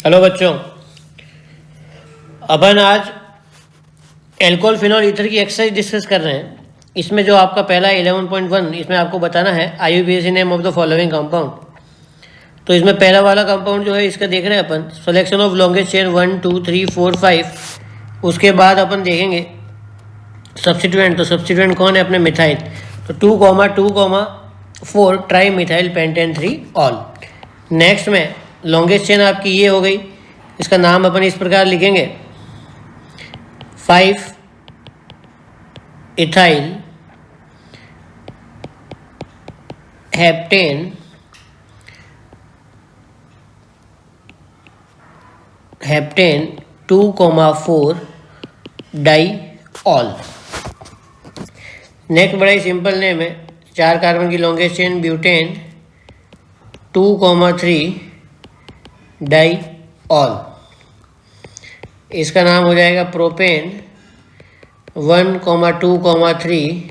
Hello बच्चों, अपन आज alcohol phenol ether की एक्सरसाइज डिस्कस कर रहे हैं। इसमें जो आपका पहला 11.1 इसमें आपको बताना है IUPAC name of the following compound. तो इसमें पहला वाला कंपाउंड जो है इसका देख रहे हैं अपन, सिलेक्शन ऑफ लॉन्गेस्ट चेन 1 2 3 4 5। उसके बाद अपन देखेंगे सब्स्टिट्यूएंट। तो सब्स्टिट्यूएंट कौन है? अपने मिथाइल। तो 2,2,4 tri methyl pentane 3 all. Next में लॉन्गेस्ट चेन आपकी ये हो गई, इसका नाम अपन इस प्रकार लिखेंगे 5 ethyl heptane 2,4 diol. Next बड़ा ही सिंपल नेम है, 4 कार्बन की longest chain butane 2,3 diol. इसका नाम हो जाएगा प्रोपेन 1,2,3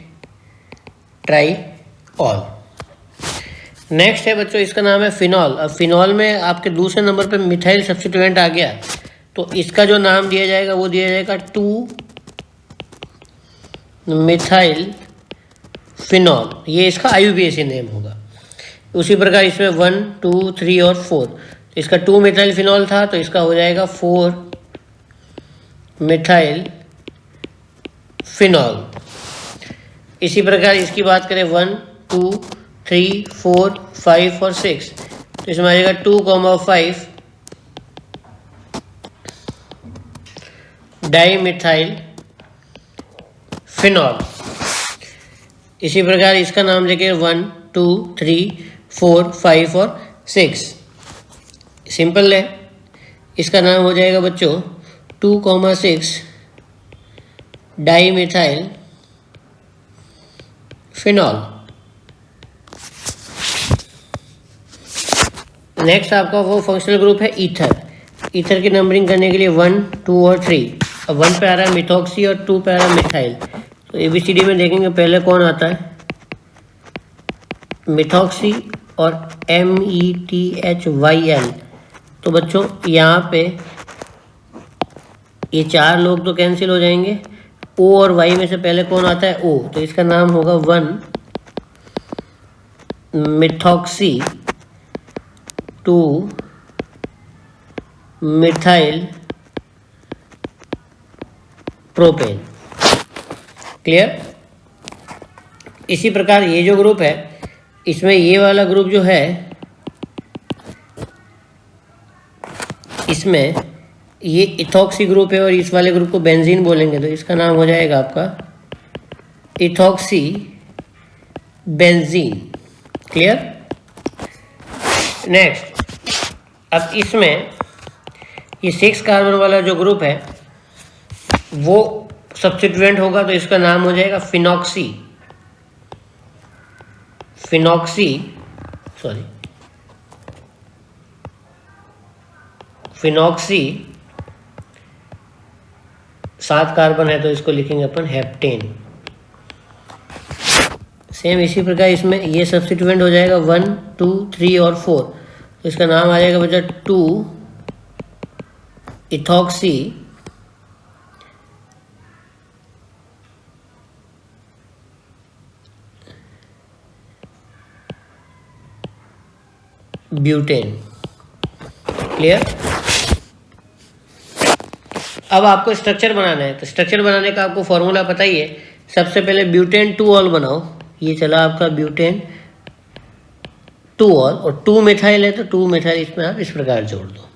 ट्राई ऑल। नेक्स्ट है बच्चों, इसका नाम है फिनॉल। अब फिनॉल में आपके दूसरे नंबर पे मिथाइल सब्स्टिट्यूएंट आ गया, तो इसका जो नाम दिया जाएगा वो दिया जाएगा 2 मिथाइल फिनॉल। ये इसका IUPAC नेम होगा। उसी प्रकार इसमें 1 2 3 और 4, तो इसका 2 मिथाइल फिनॉल था, तो इसका हो जाएगा 4 मिथाइल फिनॉल। इसी प्रकार इसकी बात करें 1 2 3 4 5 और 6, तो इसमें आ जाएगा 2,5 डाई मिथाइल फिनॉल। इसी प्रकार इसका नाम लेके 1 2 3 4 5 और 6 सिंपल है। इसका नाम हो जाएगा बच्चों 2,6 डाई मिथाइल फिनॉल। नेक्स्ट आपका वो फंक्शनल ग्रुप है ईथर। ईथर की नंबरिंग करने के लिए 1 2 और 3। अब 1 पे आ रहा है मिथॉक्सी और 2 पे आ रहा है मिथाइल। तो ABCD में देखेंगे पहले कौन आता है, मिथॉक्सी और METHYL। तो बच्चों यहाँ पे ये 4 लोग तो कैंसिल हो जाएंगे। O और Y में से पहले कौन आता है? O। तो इसका नाम होगा 1 मिथॉक्सी 2 मिथाइल प्रोपेन। क्लियर? इसी प्रकार ये जो ग्रुप है, इसमें ये वाला ग्रुप जो है, इसमें ये इथॉक्सी ग्रुप है और इस वाले ग्रुप को बेंजीन बोलेंगे, तो इसका नाम हो जाएगा आपका इथॉक्सी बेंजीन। क्लियर? नेक्स्ट, अब इसमें ये 6 कार्बन वाला जो ग्रुप है वो सब्स्टिट्यूएंट होगा, तो इसका नाम हो जाएगा फिनॉक्सी फिनॉक्सी 7 कार्बन है, तो इसको लिखेंगे अपन हेप्टेन। सेम इसी प्रकार इसमें ये सब्स्टिट्यूएंट हो जाएगा 1 2 3 और 4, तो इसका नाम आ जाएगा बच्चा 2 इथॉक्सी ब्यूटेन। क्लियर? अब आपको स्ट्रक्चर बनाना है, तो स्ट्रक्चर बनाने का आपको फॉर्मूला पता ही है। सबसे पहले ब्यूटेन 2 ऑल बनाओ। ये चला आपका ब्यूटेन 2 ऑल, और 2 मिथाइल है तो 2 मिथाइल इसमें आप इस प्रकार जोड़ दो।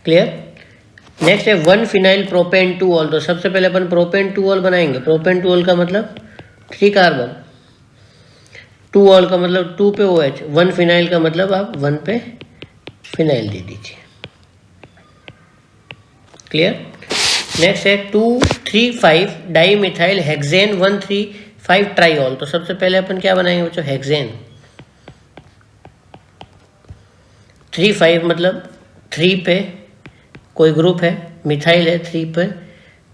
क्लियर? नेक्स्ट है 1 फिनाइल प्रोपेन 2 ऑल। तो सबसे पहले अपन प्रोपेन 2 ऑल बनाएंगे। प्रोपेन 2 ऑल का मतलब 3 कार्बन, 2 ऑल का मतलब 2 पे OH, 1 फिनाइल का मतलब आप 1 पे फिनाइल दे दीजिए। क्लियर? नेक्स्ट है 2 3 5 डाई मिथाइल हेक्सेन 1 3 5 ट्राईऑल। तो सबसे पहले अपन क्या बनाएंगे बच्चों? हेक्सेन। 3 5 मतलब 3 पे कोई ग्रुप है, मिथाइल है 3 पे,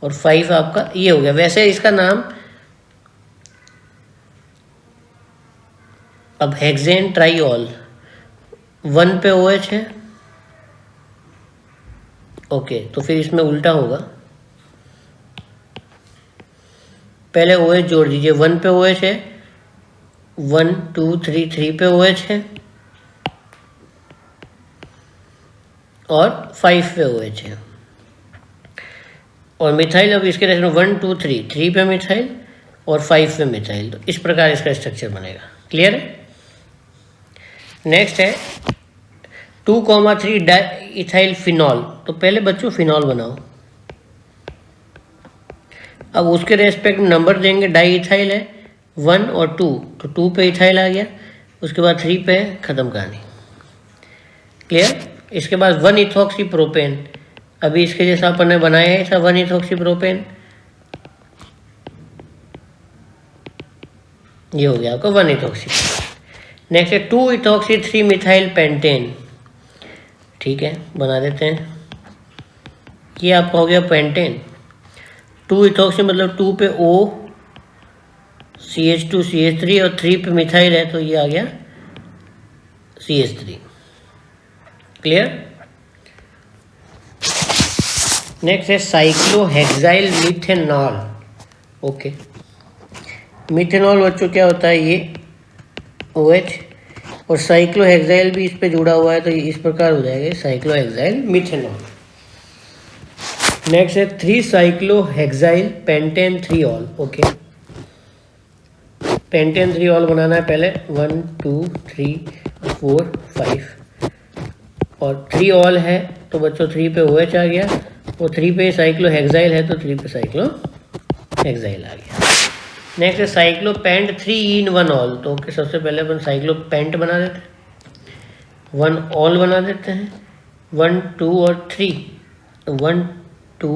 और 5 आपका ये हो गया। वैसे इसका नाम अब हेक्सेन ट्राईऑल, 1 पे OH है ओके, तो फिर इसमें उल्टा होगा, पहले OH जोड़ दीजिए। 1 पे OH है, 1 2 3 3 पे OH है और 5 पे OH है। और मिथाइल अब इसके रेशो 1 2 3, 3 पे मिथाइल और 5 पे मिथाइल। तो इस प्रकार इसका स्ट्रक्चर बनेगा। क्लियर है? नेक्स्ट है 2,3 डाइइथाइल फिनॉल। तो पहले बच्चों फिनॉल बनाओ, अब उसके रेस्पेक्ट में नंबर देंगे। डाइइथाइल है 1 और 2, तो 2 पे इथाइल आ गया, उसके बाद 3 पे ख़त्म कहानी। क्लियर? इसके बाद 1 इथॉक्सी प्रोपेन, अभी इसके जैसा अपन ने बनाया है ऐसा 1 इथॉक्सी प्रोपेन, ये हो गया आपका 1 इथॉक्सी। नेक्स्ट है 2 इथॉक्सी 3 मिथाइल पेंटेन। ठीक है, बना देते हैं, ये आपका हो गया पेंटेन। 2 इथॉक्सी मतलब 2 पे O CH2 CH3 और 3 पे मिथाइल है, तो ये आ गया CH3। क्लियर? नेक्स्ट है साइक्लोहेक्साइल मिथेनॉल। ओके, मिथेनॉल बच्चों क्या होता है, ये OH और साइक्लोहेक्साइल भी इस पे जुड़ा हुआ है, तो ये इस प्रकार हो जाएगा साइक्लोहेक्साइल मिथेनॉल। नेक्स्ट है 3 cyclohexyl pentane 3 ol. Okay, pentane 3 ol बनाना है पहले, 1 2 3 4 5 और 3 ऑल है, तो बच्चों 3 पे OH आ गया और 3 पे साइक्लोहेक्साइल है, तो 3 पे साइक्लोहेक्साइल आ गया। नेक्स्ट है साइक्लोपेंट 3 in 1 ऑल। तो ओके, सबसे पहले अपन साइक्लोपेंट बना देते हैं, 1 ऑल बना देते हैं, 1 2 और 3, 1 2,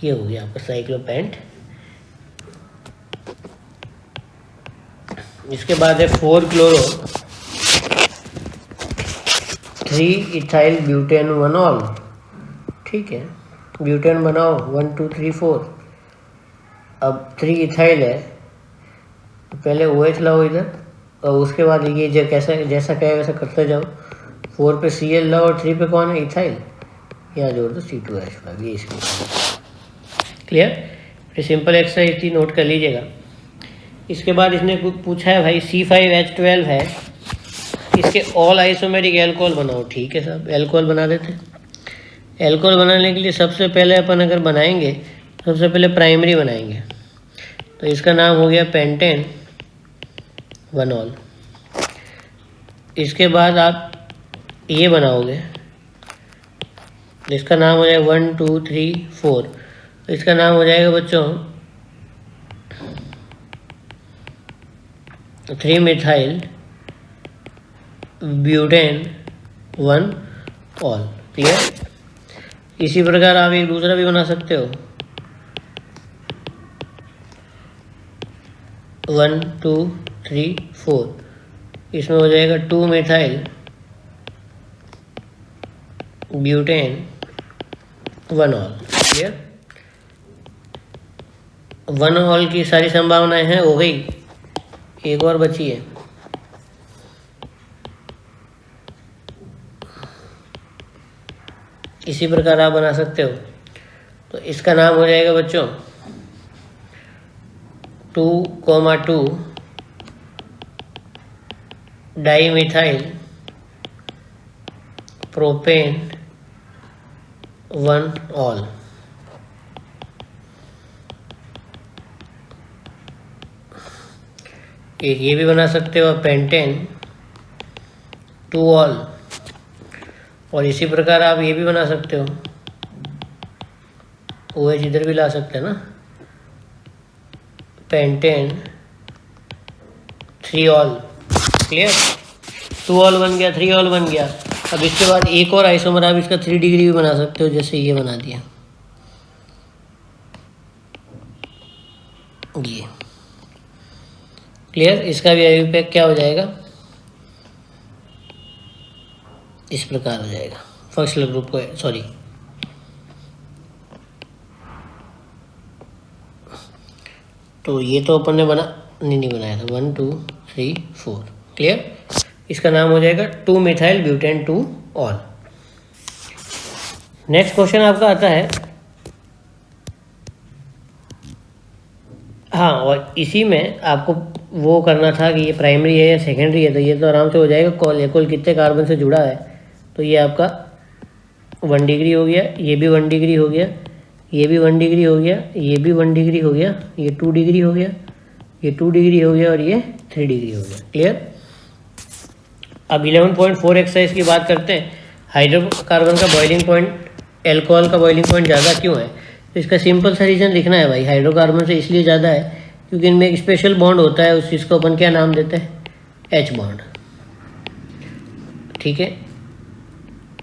ये हो गया आपका साइक्लोपेंट। इसके बाद है 4 क्लोरो 3 इथाइल ब्यूटेन 1 ऑल। ठीक है, ब्यूटेन बनाओ 1 2 3 4। अब 3 इथाइल है, तो पहले OH लाओ इधर और उसके बाद ये जैसा कहे वैसा करते जाओ। 4 पे Cl लाओ और 3 पे कौन है, इथाइल, यहाँ जोड़ दो C2H5, ये इसकी। क्लियर? फिर सिंपल एक्सरसाइज थी, नोट कर लीजिएगा। इसके बाद इसने पूछा है भाई C5H12 है, इसके ऑल आइसोमेरिक एल्कोहल बनाओ। ठीक है साहब, एल्कोहल बना देते हैं। एल्कोहल बनाने के लिए सबसे पहले अपन अगर बनाएंगे, सबसे पहले प्राइमरी बनाएंगे, तो इसका नाम हो गया पेंटेन 1 ऑल। इसके बाद आप ये बनाओगे, इसका नाम हो जाएगा 1 2 3 4, तो इसका नाम हो जाएगा बच्चों 3 मिथाइल ब्यूटेन 1 ऑल। क्लियर? इसी प्रकार आप एक दूसरा भी बना सकते हो, 1 2 3 4, इसमें हो जाएगा 2 methyl butane 1 all. Clear? 1 all की सारी संभावनाएं हैं, हो गई, एक और बची है। इसी प्रकार आप बना सकते हो, तो इसका नाम हो जाएगा बच्चों 2,2 डाइमिथाइल प्रोपेन 1 ऑल। एक ये भी बना सकते हो पेंटेन 2 ऑल, और इसी प्रकार आप ये भी बना सकते हो, OH इधर भी ला सकते हैं ना, पेंटेन 3 ऑल। क्लियर? 2 ऑल बन गया, 3 ऑल बन गया। अब इसके बाद एक और आइसोमर आप इसका 3 डिग्री भी बना सकते हो, जैसे ये बना दिया, ये। क्लियर? इसका भी आईयूपैक क्या हो जाएगा, इस प्रकार हो जाएगा। फंक्शनल ग्रुप को, सॉरी, तो ये तो अपन ने नहीं बनाया था, 1 2 3 4। क्लियर? इसका नाम हो जाएगा 2 methyl butane 2 all. Next question आपका आता है, हाँ, और इसी में आपको वो करना था कि ये प्राइमरी है या सेकेंडरी है, तो ये तो आराम से हो जाएगा। कॉल कितने कार्बन से जुड़ा है, तो ये आपका 1 डिग्री हो गया, ये भी 1 डिग्री हो गया, ये भी 1 डिग्री हो गया, ये भी 1 डिग्री हो गया, ये 2 डिग्री हो गया, ये 2 डिग्री हो गया और ये 3 डिग्री हो गया। क्लियर। अब 11.4 एक्सरसाइज की बात करते हैं। हाइड्रोकार्बन का बॉइलिंग पॉइंट एल्कोहल का बॉइलिंग पॉइंट ज़्यादा क्यों है, तो इसका सिंपल सा रीज़न लिखना है भाई। हाइड्रोकार्बन से इसलिए ज़्यादा है क्योंकि इनमें एक स्पेशल बॉन्ड होता है, उस चीज़ को अपन क्या नाम देते हैं, एच बॉन्ड। ठीक है,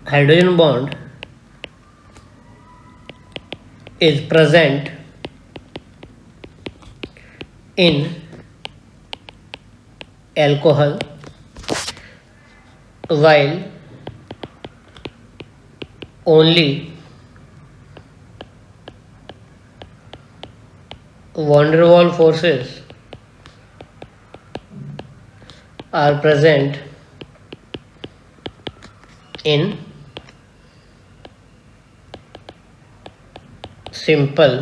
hydrogen bond is present in alcohol while only van der Waals forces are present in simple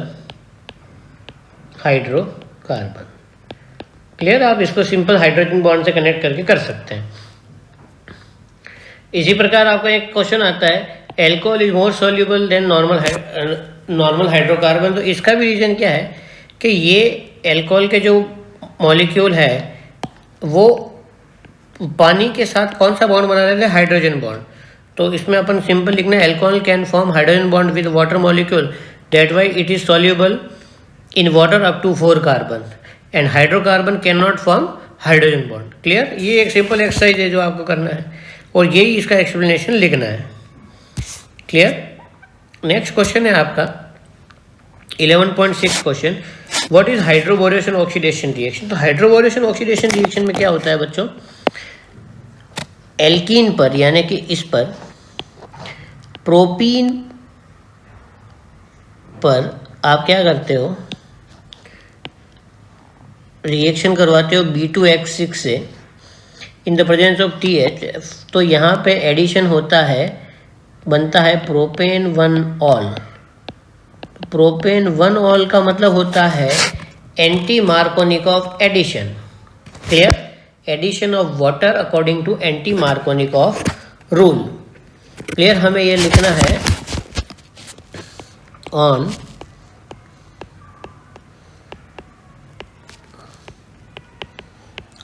hydrocarbon. Clear. आप इसको सिंपल हाइड्रोजन बॉन्ड से कनेक्ट करके कर सकते हैं। इसी प्रकार आपका एक क्वेश्चन आता है, alcohol is more soluble than normal hydrocarbon. तो इसका भी रीज़न क्या है कि ये एल्कोहल के जो मॉलिक्यूल है वो पानी के साथ कौन सा बॉन्ड बना रहे थे, हाइड्रोजन बॉन्ड। तो इसमें अपन सिंपल लिखना है, alcohol can form hydrogen bond with water molecule, that why it is soluble in water up to 4 carbon, and hydrocarbon can not form hydrogen bond. Clear. ये एक सिंपल एक्सरसाइज है जो आपको करना है और यही इसका एक्सप्लेनेशन लिखना है। क्लियर। नेक्स्ट क्वेश्चन है आपका 11.6 question, what is hydroboration oxidation reaction. तो हाइड्रोबोरेशन ऑक्सीडेशन रिएक्शन में क्या होता है बच्चों, एल्कीन पर यानी कि इस पर प्रोपीन पर आप क्या करते हो, रिएक्शन करवाते हो B2H6 से in the presence of TH। तो यहाँ पे एडिशन होता है, बनता है प्रोपेन 1 ऑल। प्रोपेन 1 ऑल का मतलब होता है anti Markovnikov addition. Clear. Addition of water according to anti Markovnikov rule. Clear. हमें ये लिखना है on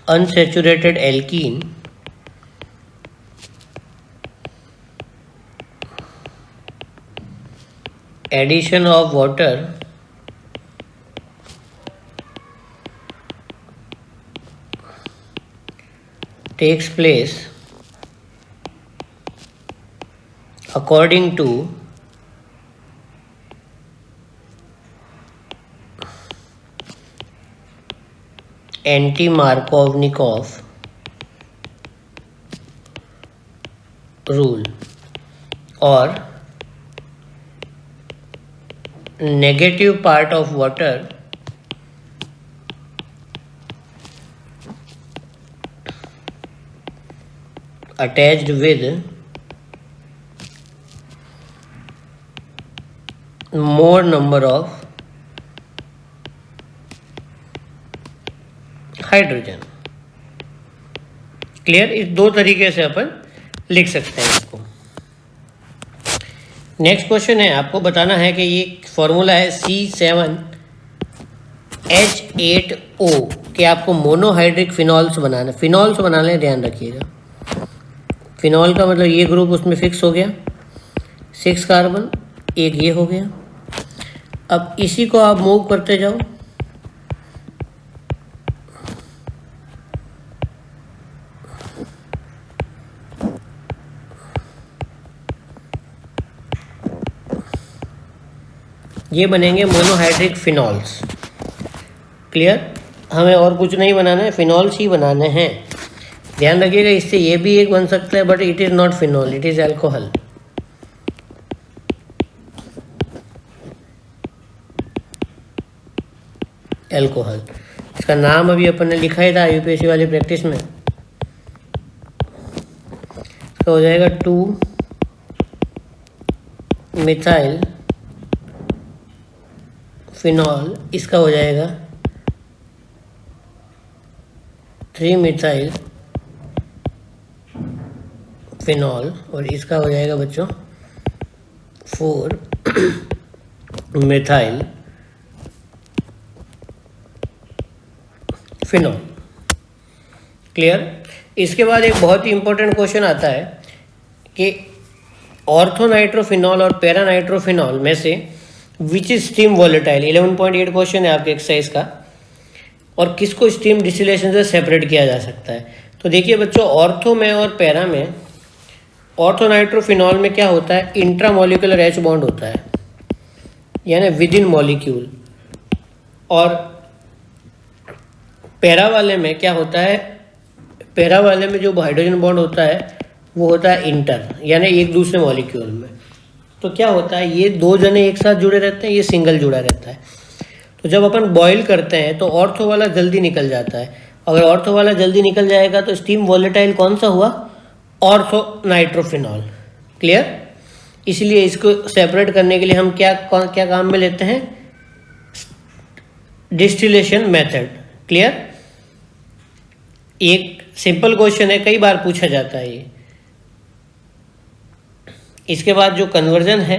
unsaturated alkene addition of water takes place according to anti-Markovnikov rule, or negative part of water attached with more number of hydrogen. Clear. इस दो तरीके से अपन लिख सकते हैं इसको। नेक्स्ट क्वेश्चन है, आपको बताना है कि ये फॉर्मूला है C7H8O कि आपको मोनोहाइड्रिक फिनॉल्स बनाना, फिनॉल्स बनाने ध्यान रखिएगा। फिनॉल का मतलब ये ग्रुप उसमें फिक्स हो गया, 6 कार्बन, एक ये हो गया। अब इसी को आप मूव करते जाओ, ये बनेंगे मोनोहाइड्रिक फिनॉल्स। क्लियर। हमें और कुछ नहीं बनाना है, फिनॉल्स ही बनाने हैं। ध्यान रखिएगा, इससे ये भी एक बन सकता है but it is not phenol, it is alcohol. Alcohol इसका नाम अभी अपन ने लिखा ही था यूपीएससी वाली प्रैक्टिस में। इसका हो जाएगा 2 मिथाइल फिनॉल, इसका हो जाएगा 3 मिथाइल फिनॉल, और इसका हो जाएगा बच्चों 4 मिथाइल फिनॉल। क्लियर। इसके बाद एक बहुत ही इंपॉर्टेंट क्वेश्चन आता है कि ऑर्थोनाइट्रोफिनॉल और पैरानाइट्रोफिनॉल में से which is steam volatile. 11.8 question है आपके एक्सरसाइज का, और किसको स्टीम डिस्टिलेशन से सेपरेट किया जा सकता है। तो देखिए बच्चों, ऑर्थो में और पैरा में, ऑर्थोनाइट्रोफिनॉल में क्या होता है, इंट्रामोलिकुलर एच बॉन्ड होता है, यानी विद इन मॉलिक्यूल। और पैरा वाले में क्या होता है, पैरा वाले में जो हाइड्रोजन बॉन्ड होता है वो होता है इंटर, यानी एक दूसरे मॉलिक्यूल में। तो क्या होता है, ये दो जने एक साथ जुड़े रहते हैं, ये सिंगल जुड़ा रहता है। तो जब अपन बॉईल करते हैं तो ऑर्थो वाला जल्दी निकल जाता है। अगर ऑर्थो वाला जल्दी निकल जाएगा तो स्टीम वॉलेटाइल कौन सा हुआ, ऑर्थोनाइट्रोफिनॉल। क्लियर। इसलिए इसको सेपरेट करने के लिए हम क्या काम में लेते हैं, डिस्टिलेशन मेथड। क्लियर। एक सिंपल क्वेश्चन है, कई बार पूछा जाता है ये। इसके बाद जो कन्वर्जन है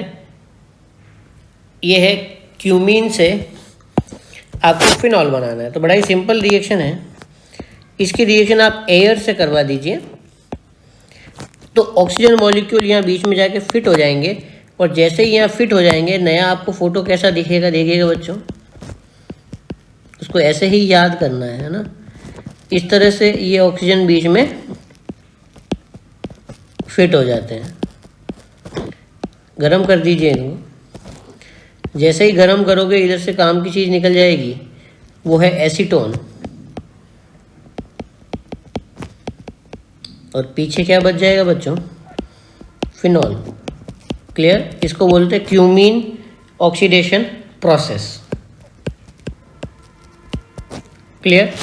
ये है क्यूमीन से आपको फिनॉल बनाना है। तो बड़ा ही सिंपल रिएक्शन है, इसकी रिएक्शन आप एयर से करवा दीजिए तो ऑक्सीजन मॉलिक्यूल यहाँ बीच में जाके फिट हो जाएंगे, और जैसे ही यहाँ फिट हो जाएंगे, नया आपको फोटो कैसा दिखेगा देखिएगा बच्चों, उसको ऐसे ही याद करना है ना। इस तरह से ये ऑक्सीजन बीच में फिट हो जाते हैं। गरम कर दीजिए इनको, जैसे ही गरम करोगे इधर से काम की चीज़ निकल जाएगी, वो है एसीटोन, और पीछे क्या बच जाएगा बच्चों, फिनॉल। क्लियर। इसको बोलते हैं क्यूमीन ऑक्सीडेशन प्रोसेस। क्लियर।